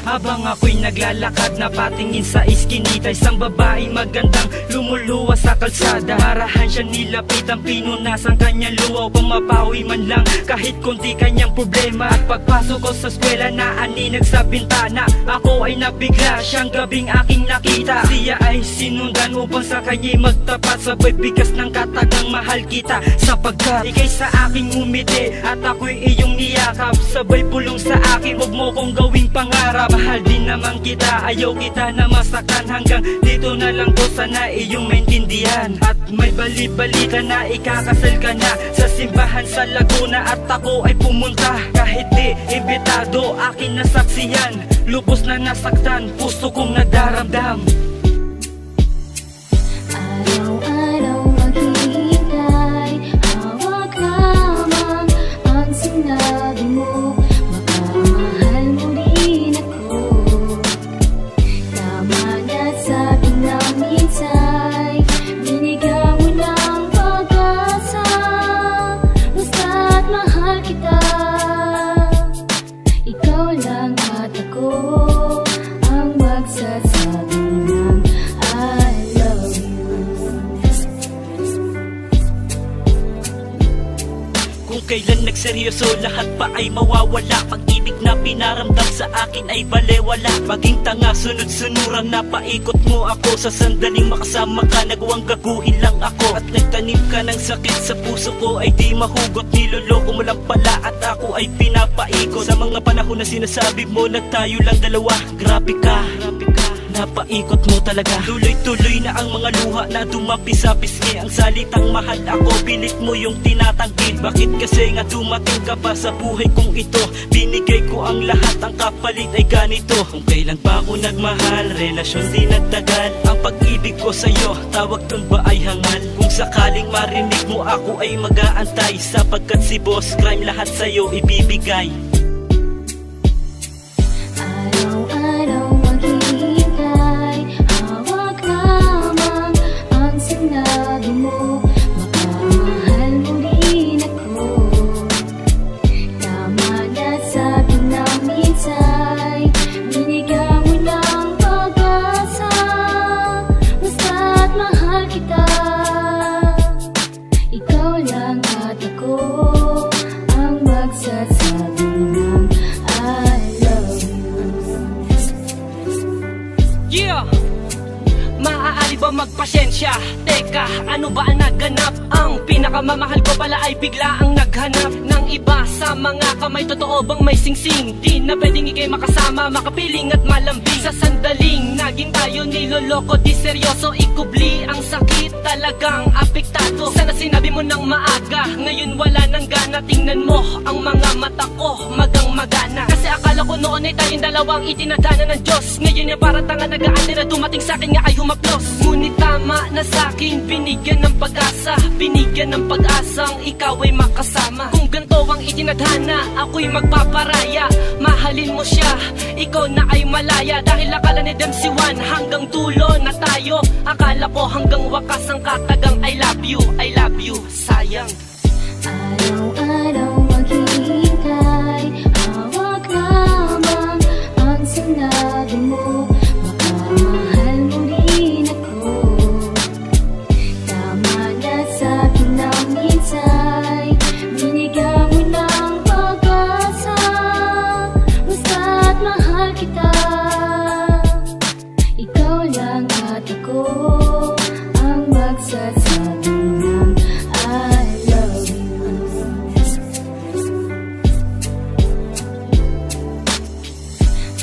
Habang ako'y naglalakad na patingin sa iskinita, isang babaeng magandang lumuluwas sa kalsada. Marahan siya nilapitan, pinunasan kanyang luha upang mapawi man lang kahit konti kanyang problema. At pagpasok ko sa eskwela na aninag sa bintana, ako ay nabigla, siyang gabing aking nakita. Siya ay sinundan upang sa kanya'y magtapat, sabay bigas ng katagang mahal kita. Sapagkat ikay sa aking umiti at ako'y iyong niyakap, sabay bulong sa akin, huwag mo kong gawing pangarap. Mahal din naman kita, ayaw kita na masaktan. Hanggang dito na lang to, sana iyong maintindihan. At may bali-balita na ikakasal ka na sa simbahan sa Laguna. At ako ay pumunta kahit di imbitado, akin nasaksiyan. Lubos na nasaktan, puso kong nagdaramdam. Araw-araw maghihintay, hawak lamang ang sinabi mo. Makamahal mo rin ako. Tama na sabi na minsay, binigyan mo ng pag-asa. Basta't mahal kita, ikaw lang at ako ang magsasabi ng I love you. Kung kailan nagseryoso, lahat pa ay mawawala. Pag-ibig na pinaramdam sa akin ay balewala. Maging tanga, sunod-sunurang napaikot mo ako. Sa sandaling makasama ka, nagawang gaguhin lang ako. At nagtanim ka ng sakit sa puso ko ay di mahugot. Niloloko mo lang pala at ako ay pinapaikot. Sa mga panahon na sinasabi mo na tayo lang dalawa, grabe ka, napaikot mo talaga. Tuloy-tuloy na ang mga luha na dumapi sa pisngi. Ang salitang mahal ako, pilit mo yung tinatangkid. Bakit kasi nga dumating ka pa sa buhay kong ito? Binigay ko ang lahat, ang kapalit ay ganito. Kung kailan pa ako nagmahal, relasyon di nagtagal. Ang pag-ibig ko sa'yo, tawag dun ba ay hangal? Kung sakaling marinig mo ako ay mag-aantay, sapagkat si Boss Crime lahat sa'yo ibibigay. Araw-araw maghihintay, hawak lamang ang sinabi mo. Makamahal mo rin ako. Tama na sabi na minsay, binigyan mo ng pag-asa. Basta't mahal kita, ikaw lang at ako ang magsasabi ng I love you. Yeah! Maaari ba magpasensya? Teka, ano ba ang naganap? Ang pinakamamahal ko pala ay bigla ang naghanap ng iba sa mga kamay. Totoo bang may singsing? Di na pwedeng ikay makasama, makapiling at malambing. Sa sandaling naging tayo niloloko, di seryoso, ikubli ang sakit, talagang apektado. Sana sinabi mo ng maaga, ngayon wala nang gana. Tingnan mo ang mga mata ko, magang magana. Kasi akala ko noon ay tayong dalawang itinadana ng Diyos. Ngayon ay para tanga nag-aantay na dumating sa'kin nga ay humaplos. Ngunit tama na sa'king binigyan ng pag-asa, binigyan ng pag-asang ikaw ay makasama. Kung ganito ang itinadhana, ako'y magpaparaya. Mahalin mo siya, ikaw na ay malaya. Dahil akala ni Dempsey One hanggang dulo na tayo. Akala ko hanggang wakas ang katagang I love you, sayang. Araw-araw maghihintay, hawak lamang ang sinabi mo. Makamahal mo rin ako. Tama na sabi na minsay, binigyan mo ng pag-asa. Basta't mahal kita, ikaw lang at ako ang magsasabi ng I love you.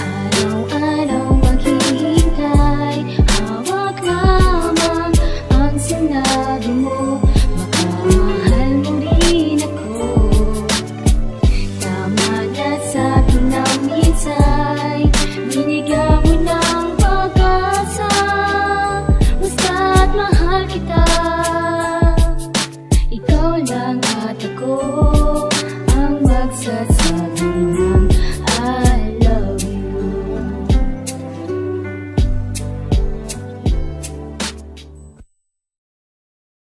Araw-araw maghihintay, hawak lamang ang sinabi mo. Makamahal mo rin ako. Tama na sabi na minsay, binigyan mo ng pag-asa. Basta't mahal kita,